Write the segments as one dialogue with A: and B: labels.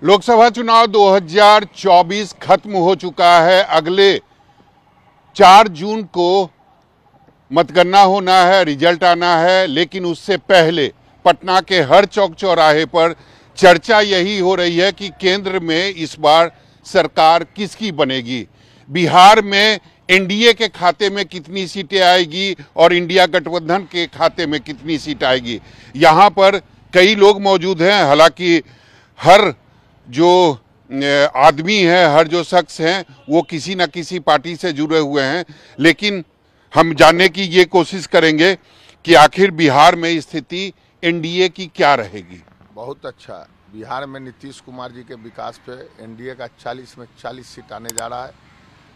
A: लोकसभा चुनाव 2024 खत्म हो चुका है। अगले 4 जून को मतगणना होना है, रिजल्ट आना है, लेकिन उससे पहले पटना के हर चौक चौराहे पर चर्चा यही हो रही है कि केंद्र में इस बार सरकार किसकी बनेगी। बिहार में एनडीए के खाते में कितनी सीटें आएगी और इंडिया गठबंधन के खाते में कितनी सीट आएगी। यहाँ पर कई लोग मौजूद हैं। हालांकि हर जो आदमी है, हर जो शख्स हैं, वो किसी न किसी पार्टी से जुड़े हुए हैं, लेकिन हम जानने की ये कोशिश करेंगे कि आखिर बिहार में स्थिति एनडीए की क्या रहेगी।
B: बहुत अच्छा। बिहार में नीतीश कुमार जी के विकास पे एनडीए का 40 में 40 सीट आने जा रहा है।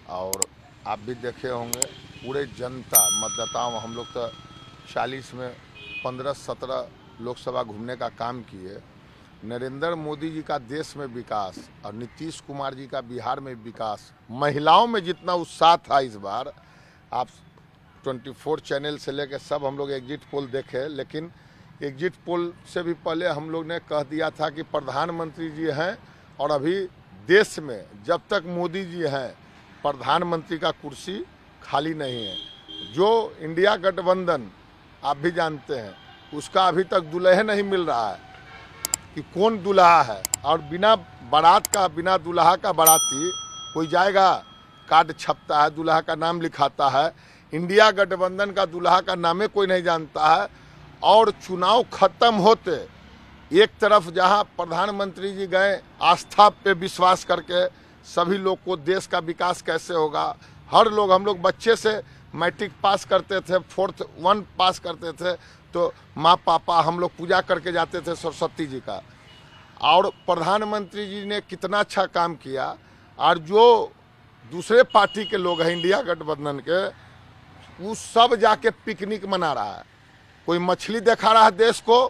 B: और आप भी देखे होंगे पूरे जनता मतदाताओं, हम लोग तो 40 में 15-17 लोकसभा घूमने का काम किए। नरेंद्र मोदी जी का देश में विकास और नीतीश कुमार जी का बिहार में विकास, महिलाओं में जितना उत्साह था इस बार, आप 24 चैनल से लेकर सब हम लोग एग्जिट पोल देखे, लेकिन एग्जिट पोल से भी पहले हम लोग ने कह दिया था कि प्रधानमंत्री जी हैं और अभी देश में जब तक मोदी जी हैं प्रधानमंत्री का कुर्सी खाली नहीं है। जो इंडिया गठबंधन आप भी जानते हैं, उसका अभी तक दुल्हे नहीं मिल रहा है कि कौन दुल्हा है। और बिना बारात का, बिना दुल्हा का बाराती कोई जाएगा, कार्ड छपता है, दुल्हा का नाम लिखाता है। इंडिया गठबंधन का दुल्हा का नामे कोई नहीं जानता है। और चुनाव खत्म होते एक तरफ जहां प्रधानमंत्री जी गए आस्था पे विश्वास करके, सभी लोग को देश का विकास कैसे होगा। हर लोग, हम लोग बच्चे से मैट्रिक पास करते थे, 4th 1 पास करते थे, तो माँ पापा हम लोग पूजा करके जाते थे सरस्वती जी का। और प्रधानमंत्री जी ने कितना अच्छा काम किया। और जो दूसरे पार्टी के लोग हैं इंडिया गठबंधन के, वो सब जाके पिकनिक मना रहा है। कोई मछली दिखा रहा है देश को,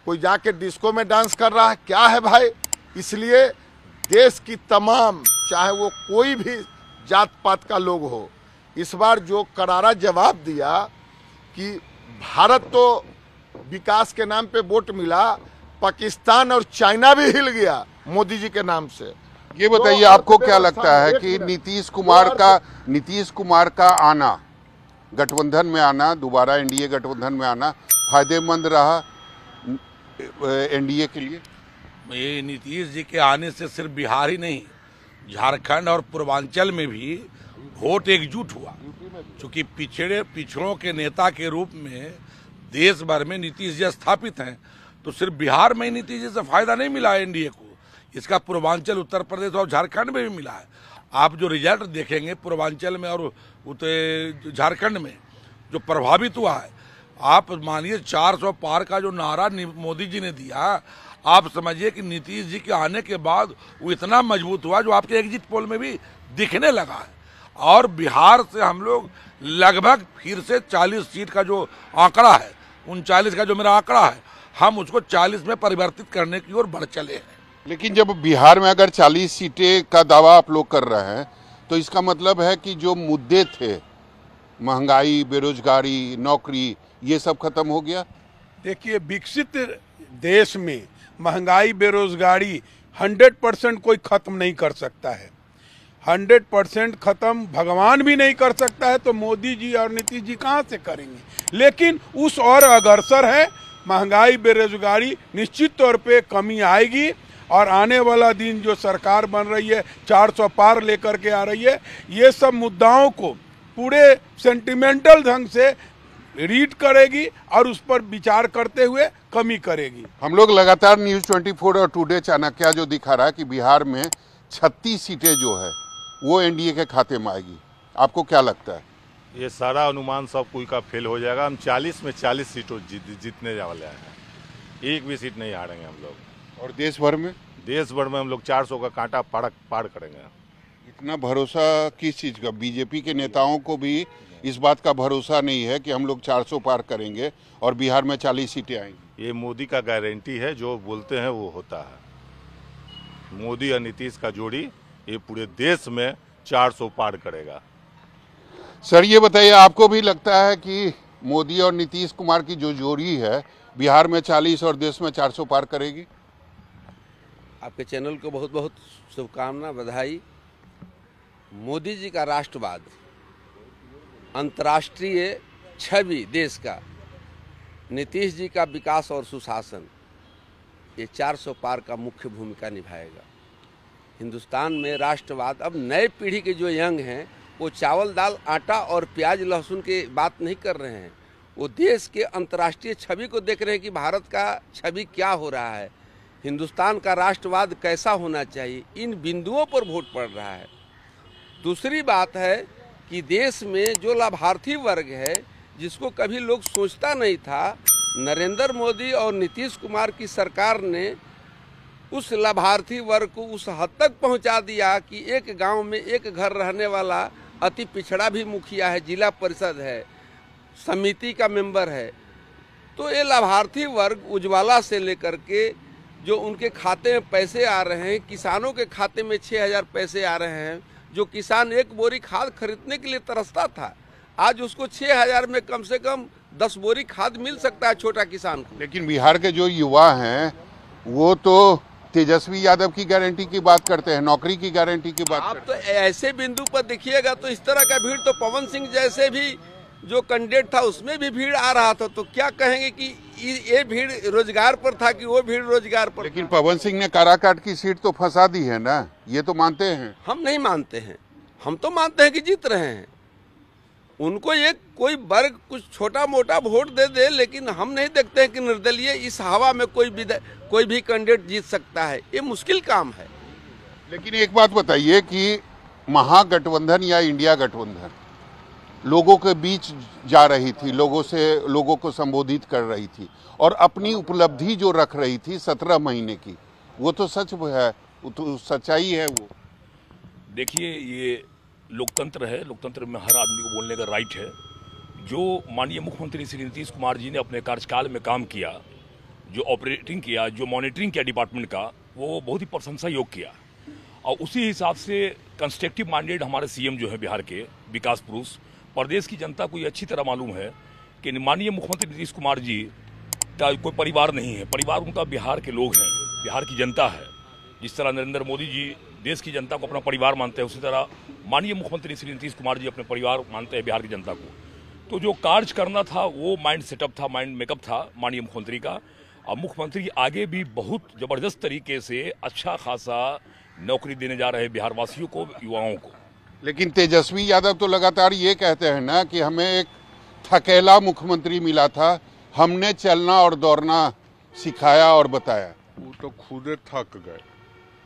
B: कोई जाके डिस्को में डांस कर रहा है। क्या है भाई? इसलिए देश की तमाम, चाहे वो कोई भी जात पात का लोग हो, इस बार जो करारा जवाब दिया कि भारत तो विकास के नाम पे वोट मिला, पाकिस्तान और चाइना भी हिल गया मोदी जी के नाम से।
A: ये बताइए, आपको क्या लगता है कि नीतीश कुमार का आना, गठबंधन में आना, दोबारा एनडीए गठबंधन में आना फायदेमंद रहा एनडीए के लिए?
C: ये नीतीश जी के आने से सिर्फ बिहार ही नहीं, झारखंड और पूर्वांचल में भी वोट एकजुट हुआ। क्योंकि पिछड़ों के नेता के रूप में देश भर में नीतीश जी स्थापित हैं, तो सिर्फ बिहार में ही नीतीश जी से फायदा नहीं मिला है एनडीए को, इसका पूर्वांचल, उत्तर प्रदेश और झारखंड में भी मिला है। आप जो रिजल्ट देखेंगे पूर्वांचल में और झारखंड में जो प्रभावित हुआ है, आप मानिए 400 पार का जो नारा मोदी जी ने दिया, आप समझिए कि नीतीश जी के आने के बाद वो इतना मजबूत हुआ जो आपके एग्जिट पोल में भी दिखने लगा है। और बिहार से हम लोग लगभग फिर से 40 सीट का जो आंकड़ा है, 39 का जो मेरा आंकड़ा है, हम उसको 40 में परिवर्तित करने की ओर बढ़ चले हैं।
A: लेकिन जब बिहार में अगर 40 सीटें का दावा आप लोग कर रहे हैं, तो इसका मतलब है कि जो मुद्दे थे, महंगाई, बेरोजगारी, नौकरी, ये सब खत्म हो गया।
D: देखिए, विकसित देश में महंगाई, बेरोजगारी 100% कोई खत्म नहीं कर सकता है। 100% खत्म भगवान भी नहीं कर सकता है, तो मोदी जी और नीतीश जी कहाँ से करेंगे। लेकिन उस और अग्रसर है, महंगाई, बेरोजगारी निश्चित तौर पे कमी आएगी। और आने वाला दिन जो सरकार बन रही है, 400 पार लेकर के आ रही है, ये सब मुद्दाओं को पूरे सेंटिमेंटल ढंग से रीड करेगी और उस पर विचार करते हुए कमी करेगी।
A: हम लोग लगातार न्यूज़ 24 और टुडे चाणक्य जो दिखा रहा है कि बिहार में 36 सीटें जो है वो एनडीए के खाते में आएगी। आपको क्या लगता है?
E: ये सारा अनुमान सब कोई का फेल हो जाएगा। हम 40 में 40 सीटों जीतने वाले हैं, एक भी सीट नहीं हारेंगे हम लोग।
A: और देश भर में
E: हम लोग 400 का कांटा पार करेंगे।
A: इतना भरोसा किस चीज़ का? बीजेपी के नेताओं को भी इस बात का भरोसा नहीं है कि हम लोग 400 पार करेंगे और बिहार में 40 सीटें आएंगी।
E: ये मोदी का गारंटी है, जो बोलते हैं वो होता है। मोदी और नीतीश का जोड़ी ये पूरे देश में 400 पार करेगा।
A: सर, ये बताइए, आपको भी लगता है कि मोदी और नीतीश कुमार की जो जोड़ी है बिहार में 40 और देश में 400 पार करेगी?
F: आपके चैनल को बहुत बहुत शुभकामना, बधाई। मोदी जी का राष्ट्रवाद, अंतर्राष्ट्रीय छवि देश का, नीतीश जी का विकास और सुशासन, ये 400 पार का मुख्य भूमिका निभाएगा। हिंदुस्तान में राष्ट्रवाद, अब नए पीढ़ी के जो यंग हैं वो चावल दाल आटा और प्याज लहसुन की बात नहीं कर रहे हैं, वो देश के अंतर्राष्ट्रीय छवि को देख रहे हैं कि भारत का छवि क्या हो रहा है, हिंदुस्तान का राष्ट्रवाद कैसा होना चाहिए, इन बिंदुओं पर वोट पड़ रहा है। दूसरी बात है कि देश में जो लाभार्थी वर्ग है जिसको कभी लोग सोचता नहीं था, नरेंद्र मोदी और नीतीश कुमार की सरकार ने उस लाभार्थी वर्ग को उस हद तक पहुंचा दिया कि एक गांव में एक घर रहने वाला अति पिछड़ा भी मुखिया है, जिला परिषद है, समिति का मेंबर है। तो ये लाभार्थी वर्ग उज्ज्वला से लेकर के जो उनके खाते में पैसे आ रहे हैं, किसानों के खाते में 6,000 पैसे आ रहे हैं, जो किसान एक बोरी खाद खरीदने के लिए तरसता था, आज उसको 6,000 में कम से कम 10 बोरी खाद मिल सकता है छोटा किसान को।
A: लेकिन बिहार के जो युवा हैं वो तो तेजस्वी यादव की गारंटी की बात करते हैं, नौकरी की गारंटी की बात
F: आप तो ऐसे बिंदु पर देखिएगा तो इस तरह का भीड़ तो पवन सिंह जैसे भी जो कैंडिडेट था उसमें भी भीड़ आ रहा था, तो क्या कहेंगे कि ये भीड़ रोजगार पर था कि वो भीड़ रोजगार पर?
A: लेकिन पवन सिंह ने काराकाट की सीट तो फंसा दी है ना, ये तो मानते हैं।
F: हम नहीं मानते हैं, हम तो मानते हैं कि जीत रहे हैं। उनको एक कोई वर्ग कुछ छोटा मोटा वोट दे दे, लेकिन हम नहीं देखते हैं कि निर्दलीय इस हवा में कोई भी कैंडिडेट जीत सकता है, ये मुश्किल काम है।
A: लेकिन एक बात बताइए कि महागठबंधन या इंडिया गठबंधन लोगों के बीच जा रही थी, लोगों को संबोधित कर रही थी और अपनी उपलब्धि जो रख रही थी 17 महीने की, वो तो सच है, वो तो सच्चाई है। वो
G: देखिए, ये लोकतंत्र है, लोकतंत्र में हर आदमी को बोलने का राइट है। जो माननीय मुख्यमंत्री श्री नीतीश कुमार जी ने अपने कार्यकाल में काम किया, जो ऑपरेटिंग किया, जो मॉनिटरिंग किया डिपार्टमेंट का, वो बहुत ही प्रशंसा योग किया। और उसी हिसाब से कंस्ट्रक्टिव माइंडेड हमारे सीएम जो है बिहार के, विकास पुरुष, प्रदेश की जनता को ये अच्छी तरह मालूम है कि माननीय मुख्यमंत्री नीतीश कुमार जी का कोई परिवार नहीं है, परिवार उनका बिहार के लोग हैं, बिहार की जनता है। जिस तरह नरेंद्र मोदी जी देश की जनता को अपना परिवार मानते हैं, उसी तरह माननीय मुख्यमंत्री श्री नीतीश कुमार जी अपने परिवार मानते हैं बिहार की जनता को। तो जो कार्य करना था वो माइंड सेटअप था, माइंड मेकअप था माननीय मुख्यमंत्री का। अब मुख्यमंत्री आगे भी बहुत जबरदस्त तरीके से अच्छा खासा नौकरी देने जा रहे हैं बिहार वासियों को, युवाओं को।
A: लेकिन तेजस्वी यादव तो लगातार ये कहते हैं ना कि हमें एक थकेला मुख्यमंत्री मिला था, हमने चलना और दौड़ना सिखाया और बताया।
H: वो तो खुदे थक गए,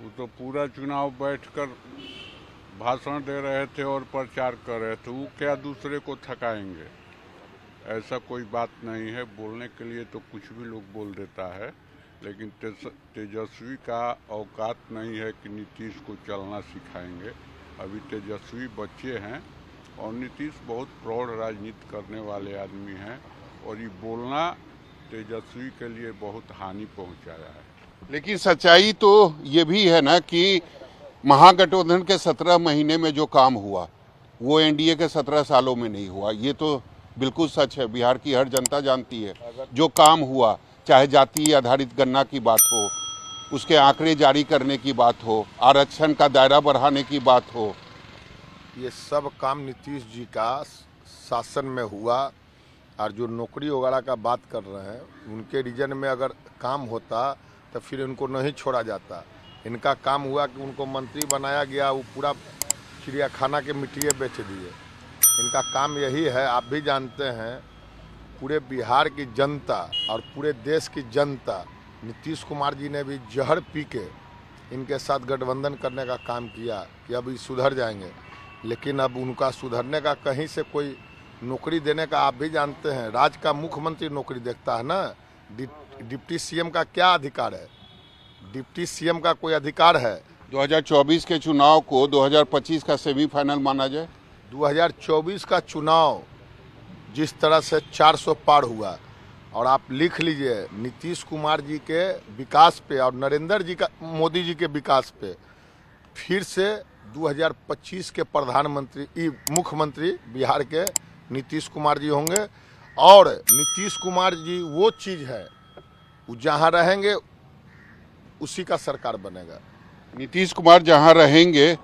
H: वो तो पूरा चुनाव बैठकर भाषण दे रहे थे और प्रचार कर रहे थे, वो क्या दूसरे को थकाएंगे? ऐसा कोई बात नहीं है। बोलने के लिए तो कुछ भी लोग बोल देता है, लेकिन तेजस्वी का औकात नहीं है कि नीतीश को चलना सिखाएंगे। अभी तेजस्वी बच्चे हैं और नीतीश बहुत प्रौढ़ राजनीति करने वाले आदमी हैं, और ये बोलना तेजस्वी के लिए बहुत हानि पहुंचाया है।
A: लेकिन सच्चाई तो ये भी है ना कि महागठबंधन के 17 महीने में जो काम हुआ वो एनडीए के 17 सालों में नहीं हुआ, ये तो बिल्कुल सच है, बिहार की हर जनता जानती है। जो काम हुआ, चाहे जाति आधारित गणना की बात हो, उसके आंकड़े जारी करने की बात हो, आरक्षण का दायरा बढ़ाने की बात हो,
B: ये सब काम नीतीश जी का शासन में हुआ। और जो नौकरी वगैरह का बात कर रहे हैं, उनके रीजन में अगर काम होता तो फिर उनको नहीं छोड़ा जाता। इनका काम हुआ कि उनको मंत्री बनाया गया, वो पूरा चिड़ियाखाना के मिट्टिए बेच दिए। इनका काम यही है, आप भी जानते हैं, पूरे बिहार की जनता और पूरे देश की जनता, नीतीश कुमार जी ने भी जहर पी के इनके साथ गठबंधन करने का काम किया कि अब ये सुधर जाएंगे, लेकिन अब उनका सुधरने का कहीं से कोई नौकरी देने का आप भी जानते हैं, राज्य का मुख्यमंत्री नौकरी देखता है ना, डिप्टी सीएम का क्या अधिकार है? डिप्टी सीएम का कोई अधिकार है?
A: 2024 के चुनाव को 2025 का सेमीफाइनल माना जाए।
B: 2024 का चुनाव जिस तरह से 400 पार हुआ, और आप लिख लीजिए नीतीश कुमार जी के विकास पे और नरेंद्र जी का, मोदी जी के विकास पे, फिर से 2025 के प्रधानमंत्री मुख्यमंत्री बिहार के नीतीश कुमार जी होंगे। और नीतीश कुमार जी वो चीज़ है, वो जहाँ रहेंगे उसी का सरकार बनेगा।
A: नीतीश कुमार जहां रहेंगे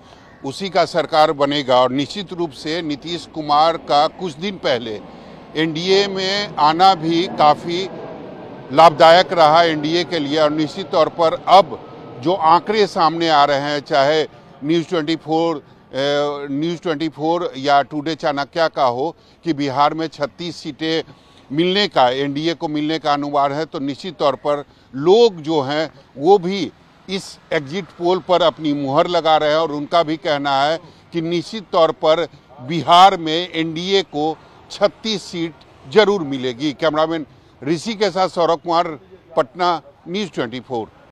A: उसी का सरकार बनेगा। और निश्चित रूप से नीतीश कुमार का कुछ दिन पहले एनडीए में आना भी काफ़ी लाभदायक रहा एनडीए के लिए। और निश्चित तौर पर अब जो आंकड़े सामने आ रहे हैं, चाहे न्यूज़ 24 या टुडे चाणक्य का हो, कि बिहार में 36 सीटें मिलने का, एनडीए को मिलने का अनुमान है, तो निश्चित तौर पर लोग जो हैं वो भी इस एग्जिट पोल पर अपनी मुहर लगा रहे हैं। और उनका भी कहना है कि निश्चित तौर पर बिहार में एनडीए को 36 सीट जरूर मिलेगी। कैमरामैन ऋषि के साथ सौरभ कुमार, पटना, न्यूज़ 24।